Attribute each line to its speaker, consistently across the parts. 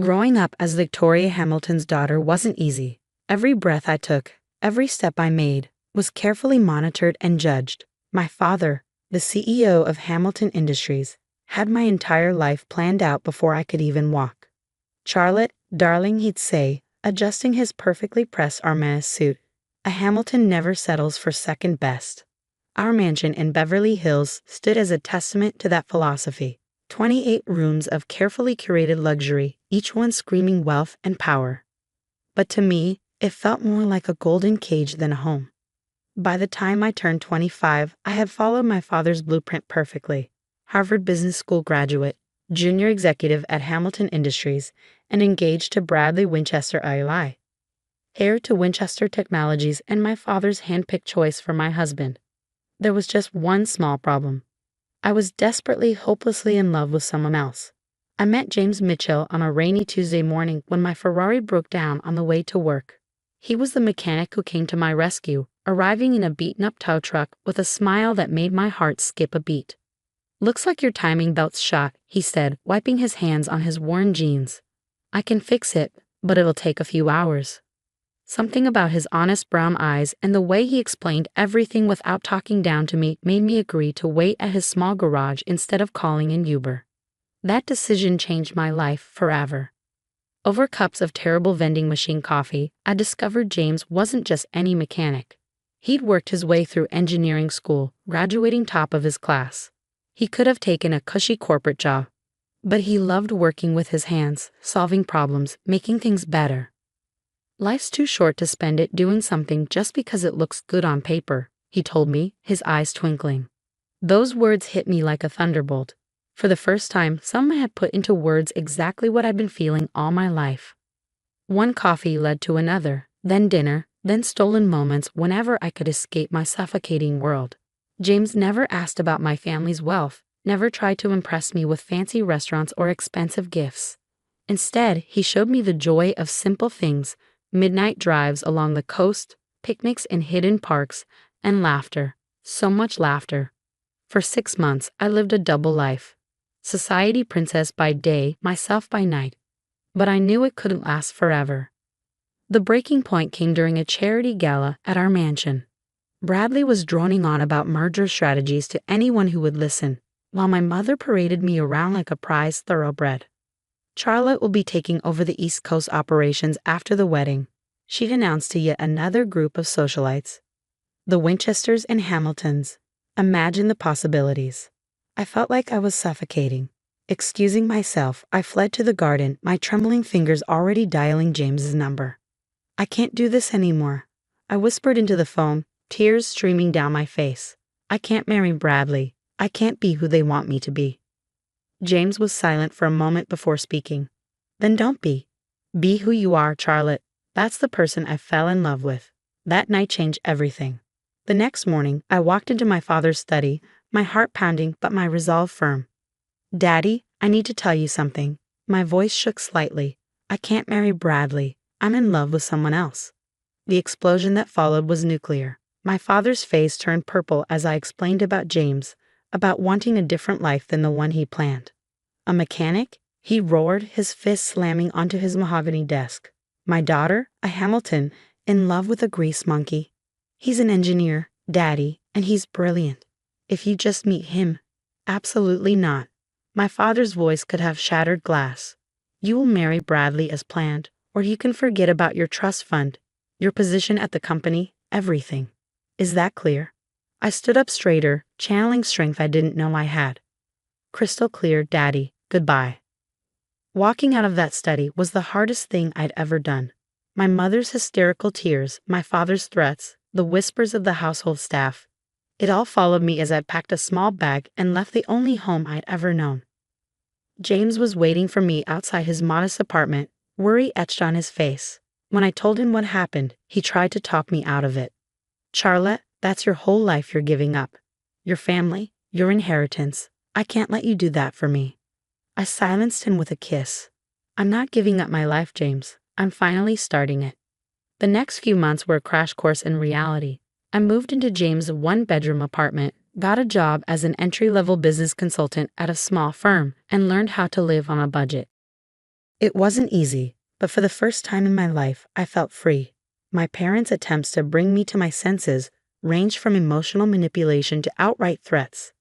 Speaker 1: Growing up as Victoria Hamilton's daughter wasn't easy. Every breath I took, every step I made, was carefully monitored and judged. My father, the CEO of Hamilton Industries, had my entire life planned out before I could even walk. "Charlotte, darling," he'd say, adjusting his perfectly pressed Armani suit, "a Hamilton never settles for second best." Our mansion in Beverly Hills stood as a testament to that philosophy. 28 rooms of carefully curated luxury, each one screaming wealth and power. But to me, it felt more like a golden cage than a home. By the time I turned 25, I had followed my father's blueprint perfectly. Harvard Business School graduate, junior executive at Hamilton Industries, and engaged to Bradley Winchester ILI. Heir to Winchester Technologies and my father's handpicked choice for my husband. There was just one small problem. I was desperately, hopelessly in love with someone else. I met James Mitchell on a rainy Tuesday morning when my Ferrari broke down on the way to work. He was the mechanic who came to my rescue, arriving in a beaten-up tow truck with a smile that made my heart skip a beat. "Looks like your timing belt's shot," he said, wiping his hands on his worn jeans. "I can fix it, but it'll take a few hours." Something about his honest brown eyes and the way he explained everything without talking down to me made me agree to wait at his small garage instead of calling in Uber. That decision changed my life forever. Over cups of terrible vending machine coffee, I discovered James wasn't just any mechanic. He'd worked his way through engineering school, graduating top of his class. He could have taken a cushy corporate job, but he loved working with his hands, solving problems, making things better. "Life's too short to spend it doing something just because it looks good on paper," he told me, his eyes twinkling. Those words hit me like a thunderbolt. For the first time, someone had put into words exactly what I'd been feeling all my life. One coffee led to another, then dinner, then stolen moments whenever I could escape my suffocating world. James never asked about my family's wealth, never tried to impress me with fancy restaurants or expensive gifts. Instead, he showed me the joy of simple things: midnight drives along the coast, picnics in hidden parks, and laughter. So much laughter. For 6 months, I lived a double life. Society princess by day, myself by night. But I knew it couldn't last forever. The breaking point came during a charity gala at our mansion. Bradley was droning on about merger strategies to anyone who would listen, while my mother paraded me around like a prized thoroughbred. "Charlotte will be taking over the East Coast operations after the wedding," she'd announced to yet another group of socialites. The Winchesters and Hamiltons. Imagine the possibilities. I felt like I was suffocating. Excusing myself, I fled to the garden, my trembling fingers already dialing James's number. "I can't do this anymore," I whispered into the phone, tears streaming down my face. "I can't marry Bradley. I can't be who they want me to be." James was silent for a moment before speaking. "Then don't be. Be who you are, Charlotte. That's the person I fell in love with." That night changed everything. The next morning, I walked into my father's study, my heart pounding but my resolve firm. "Daddy, I need to tell you something." My voice shook slightly. "I can't marry Bradley. I'm in love with someone else." The explosion that followed was nuclear. My father's face turned purple as I explained about James, about wanting a different life than the one he planned. "A mechanic?" he roared, his fist slamming onto his mahogany desk. "My daughter, a Hamilton, in love with a grease monkey. He's an engineer, Daddy, and he's brilliant. If you just meet him." "Absolutely not." My father's voice could have shattered glass. "You will marry Bradley as planned, or you can forget about your trust fund, your position at the company, everything. Is that clear?" I stood up straighter, channeling strength I didn't know I had. "Crystal clear, Daddy. Goodbye." Walking out of that study was the hardest thing I'd ever done. My mother's hysterical tears, my father's threats, the whispers of the household staff. It all followed me as I packed a small bag and left the only home I'd ever known. James was waiting for me outside his modest apartment, worry etched on his face. When I told him what happened, he tried to talk me out of it. "Charlotte, that's your whole life you're giving up. Your family, your inheritance. I can't let you do that for me." I silenced him with a kiss. "I'm not giving up my life, James. I'm finally starting it." The next few months were a crash course in reality. I moved into James' one-bedroom apartment, got a job as an entry-level business consultant at a small firm, and learned how to live on a budget. It wasn't easy, but for the first time in my life, I felt free. My parents' attempts to bring me to my senses ranged from emotional manipulation to outright threats.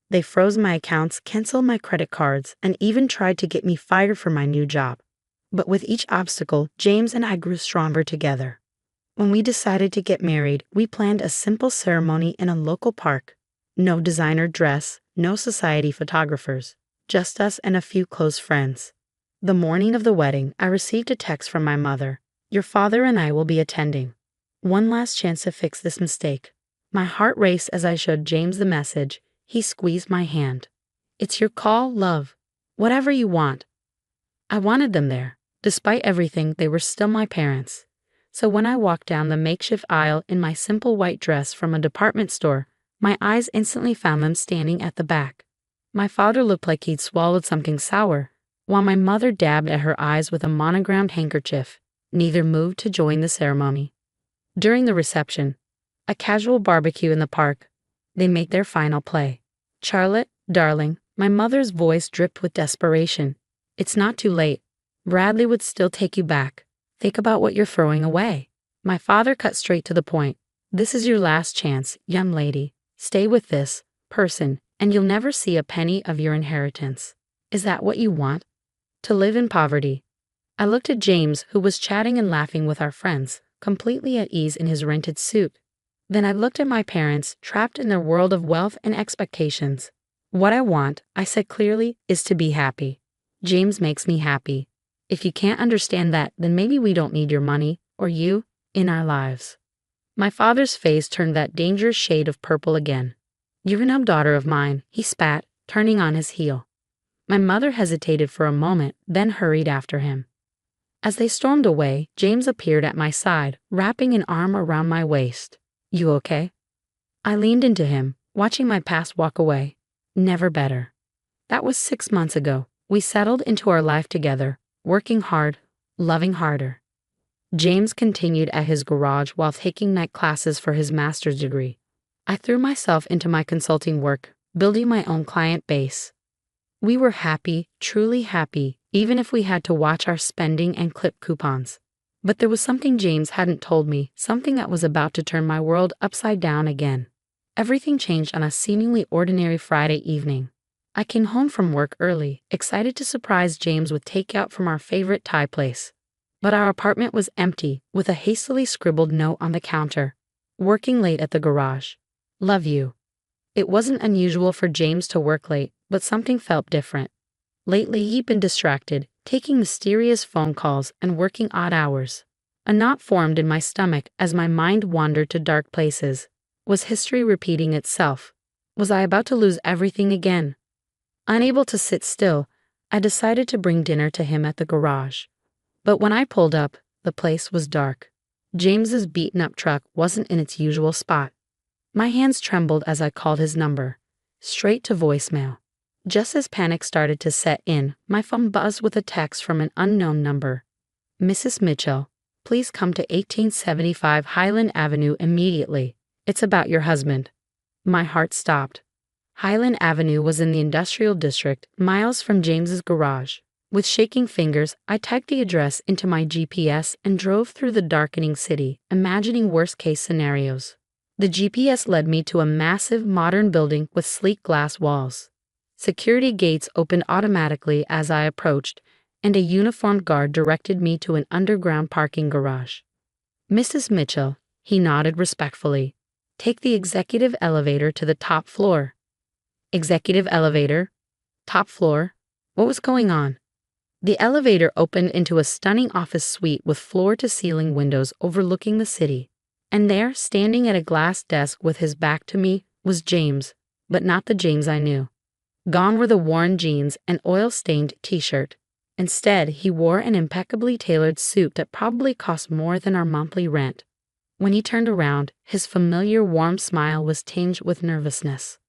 Speaker 1: They froze my accounts, canceled my credit cards, and even tried to get me fired from my new job. But with each obstacle, James and I grew stronger together. When we decided to get married, we planned a simple ceremony in a local park. No designer dress, no society photographers, just us and a few close friends. The morning of the wedding, I received a text from my mother. "Your father and I will be attending. One last chance to fix this mistake." My heart raced as I showed James the message. He squeezed my hand. "It's your call, love. Whatever you want." I wanted them there. Despite everything, they were still my parents. So when I walked down the makeshift aisle in my simple white dress from a department store, my eyes instantly found them standing at the back. My father looked like he'd swallowed something sour, while my mother dabbed at her eyes with a monogrammed handkerchief. Neither moved to join the ceremony. During the reception, a casual barbecue in the park, they made their final play. "Charlotte, darling," my mother's voice dripped with desperation. "It's not too late. Bradley would still take you back. Think about what you're throwing away." My father cut straight to the point. "This is your last chance, young lady. Stay with this person, and you'll never see a penny of your inheritance. Is that what you want? To live in poverty?" I looked at James, who was chatting and laughing with our friends, completely at ease in his rented suit. Then I looked at my parents, trapped in their world of wealth and expectations. "What I want," I said clearly, "is to be happy. James makes me happy. If you can't understand that, then maybe we don't need your money, or you, in our lives." My father's face turned that dangerous shade of purple again. "You're no daughter of mine," he spat, turning on his heel. My mother hesitated for a moment, then hurried after him. As they stormed away, James appeared at my side, wrapping an arm around my waist. "You okay?" I leaned into him, watching my past walk away. Never better. That was 6 months ago. We settled into our life together, working hard, loving harder. James continued at his garage while taking night classes for his master's degree. I threw myself into my consulting work, building my own client base. We were happy, truly happy, even if we had to watch our spending and clip coupons. But there was something James hadn't told me, something that was about to turn my world upside down again. Everything changed on a seemingly ordinary Friday evening. I came home from work early, excited to surprise James with takeout from our favorite Thai place. But our apartment was empty, with a hastily scribbled note on the counter. "Working late at the garage. Love you." It wasn't unusual for James to work late, but something felt different. Lately he'd been distracted, taking mysterious phone calls and working odd hours. A knot formed in my stomach as my mind wandered to dark places. Was history repeating itself? Was I about to lose everything again? Unable to sit still, I decided to bring dinner to him at the garage. But when I pulled up, the place was dark. James's beaten-up truck wasn't in its usual spot. My hands trembled as I called his number. Straight to voicemail. Just as panic started to set in, my phone buzzed with a text from an unknown number. "Mrs. Mitchell, please come to 1875 Highland Avenue immediately. It's about your husband." My heart stopped. Highland Avenue was in the industrial district, miles from James's garage. With shaking fingers, I typed the address into my GPS and drove through the darkening city, imagining worst-case scenarios. The GPS led me to a massive, modern building with sleek glass walls. Security gates opened automatically as I approached, and a uniformed guard directed me to an underground parking garage. "Mrs. Mitchell," he nodded respectfully. "Take the executive elevator to the top floor." Executive elevator? Top floor? What was going on? The elevator opened into a stunning office suite with floor-to-ceiling windows overlooking the city. And there, standing at a glass desk with his back to me, was James, but not the James I knew. Gone were the worn jeans and oil-stained t-shirt. Instead, he wore an impeccably tailored suit that probably cost more than our monthly rent. When he turned around, his familiar warm smile was tinged with nervousness.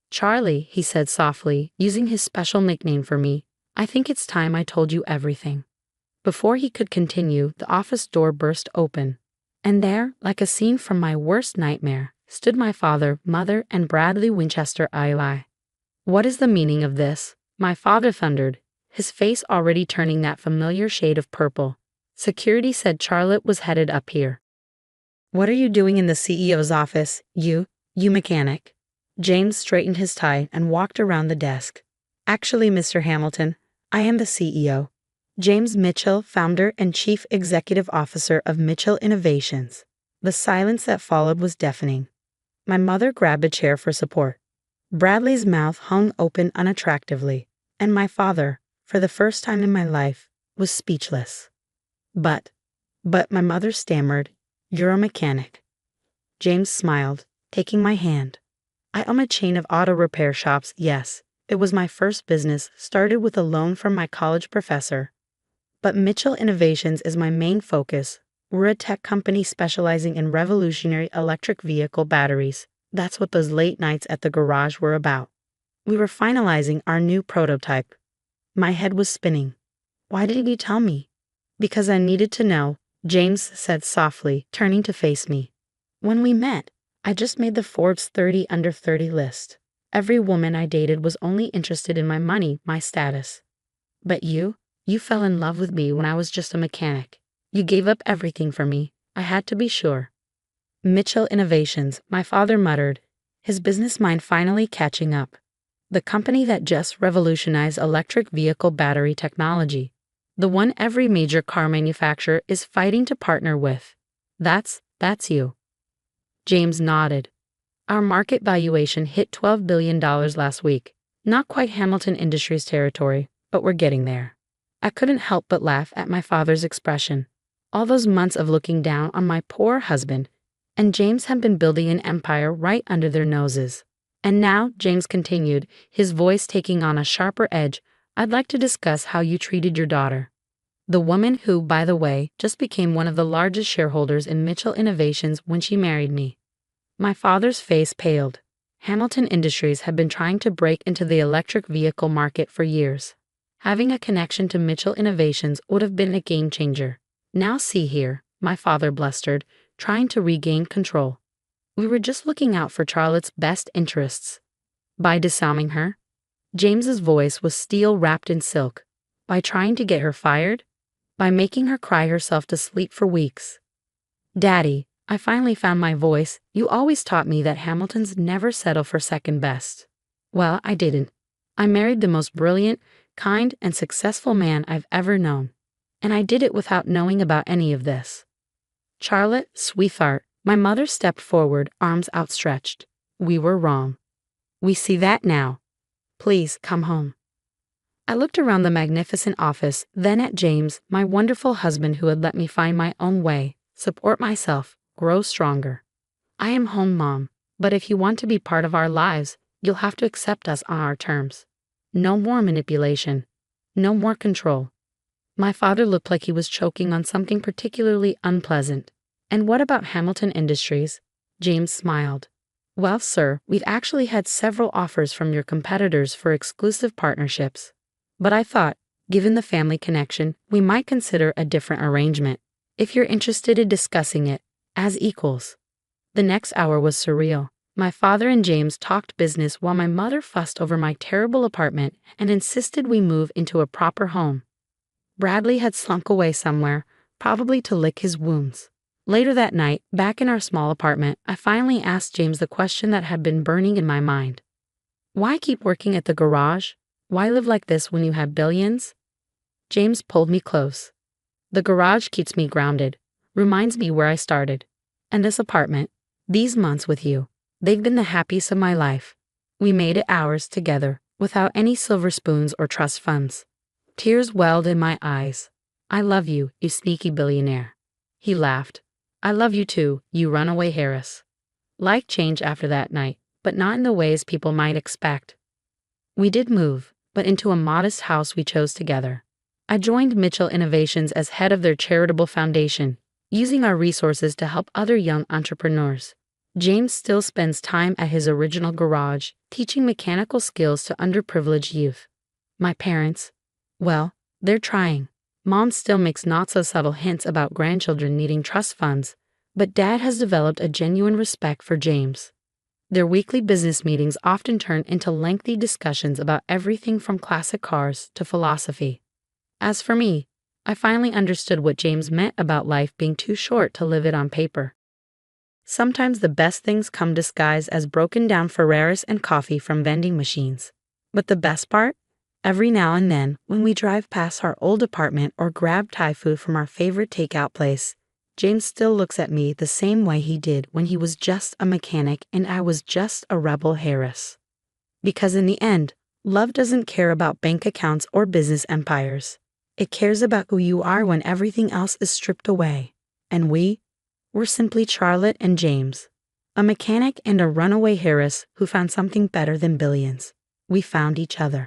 Speaker 1: "Charlie," he said softly, using his special nickname for me, "I think it's time I told you everything." Before he could continue, the office door burst open. And there, like a scene from my worst nightmare, stood my father, mother, and Bradley Winchester Eli. "What is the meaning of this?" my father thundered, his face already turning that familiar shade of purple. Security said Charlotte was headed up here. What are you doing in the CEO's office, you mechanic? James straightened his tie and walked around the desk. Actually, Mr. Hamilton, I am the CEO. James Mitchell, founder and chief executive officer of Mitchell Innovations. The silence that followed was deafening. My mother grabbed a chair for support. Bradley's mouth hung open unattractively, and my father, for the first time in my life, was speechless. But my mother stammered, "You're a mechanic." James smiled, taking my hand. I own a chain of auto repair shops, yes. It was my first business, started with a loan from my college professor. But Mitchell Innovations is my main focus. We're a tech company specializing in revolutionary electric vehicle batteries. That's what those late nights at the garage were about. We were finalizing our new prototype. My head was spinning. Why didn't you tell me? Because I needed to know, James said softly, turning to face me. When we met, I just made the Forbes 30 under 30 list. Every woman I dated was only interested in my money, my status. But you fell in love with me when I was just a mechanic. You gave up everything for me. I had to be sure. Mitchell Innovations, my father muttered, his business mind finally catching up. The company that just revolutionized electric vehicle battery technology. The one every major car manufacturer is fighting to partner with. That's you. James nodded. Our market valuation hit $12 billion last week. Not quite Hamilton Industries territory, but we're getting there. I couldn't help but laugh at my father's expression. All those months of looking down on my poor husband, and James had been building an empire right under their noses. And now, James continued, his voice taking on a sharper edge, I'd like to discuss how you treated your daughter. The woman who, by the way, just became one of the largest shareholders in Mitchell Innovations when she married me. My father's face paled. Hamilton Industries had been trying to break into the electric vehicle market for years. Having a connection to Mitchell Innovations would have been a game changer. Now see here, my father blustered, trying to regain control. We were just looking out for Charlotte's best interests. By disarming her? James's voice was steel wrapped in silk. By trying to get her fired? By making her cry herself to sleep for weeks. Daddy, I finally found my voice. You always taught me that Hamiltons never settle for second best. Well, I didn't. I married the most brilliant, kind, and successful man I've ever known. And I did it without knowing about any of this. Charlotte, sweetheart, my mother stepped forward, arms outstretched. We were wrong. We see that now. Please come home. I looked around the magnificent office, then at James, my wonderful husband who had let me find my own way, support myself, grow stronger. I am home, Mom, but if you want to be part of our lives, you'll have to accept us on our terms. No more manipulation. No more control. My father looked like he was choking on something particularly unpleasant. And what about Hamilton Industries? James smiled. Well, sir, we've actually had several offers from your competitors for exclusive partnerships. But I thought, given the family connection, we might consider a different arrangement, if you're interested in discussing it, as equals. The next hour was surreal. My father and James talked business while my mother fussed over my terrible apartment and insisted we move into a proper home. Bradley had slunk away somewhere, probably to lick his wounds. Later that night, back in our small apartment, I finally asked James the question that had been burning in my mind. Why keep working at the garage? Why live like this when you have billions? James pulled me close. The garage keeps me grounded, reminds me where I started. And this apartment, these months with you, they've been the happiest of my life. We made it ours together, without any silver spoons or trust funds. Tears welled in my eyes. I love you, you sneaky billionaire. He laughed. I love you too, you runaway Harris. Life changed after that night, but not in the ways people might expect. We did move, but into a modest house we chose together. I joined Mitchell Innovations as head of their charitable foundation, using our resources to help other young entrepreneurs. James still spends time at his original garage, teaching mechanical skills to underprivileged youth. My parents, well, they're trying. Mom still makes not-so-subtle hints about grandchildren needing trust funds, but Dad has developed a genuine respect for James. Their weekly business meetings often turned into lengthy discussions about everything from classic cars to philosophy. As for me, I finally understood what James meant about life being too short to live it on paper. Sometimes the best things come disguised as broken down Ferraris and coffee from vending machines. But the best part? Every now and then, when we drive past our old apartment or grab Thai food from our favorite takeout place, James still looks at me the same way he did when he was just a mechanic and I was just a rebel heiress. Because in the end, love doesn't care about bank accounts or business empires. It cares about who you are when everything else is stripped away. And we're simply Charlotte and James, a mechanic and a runaway heiress who found something better than billions. We found each other.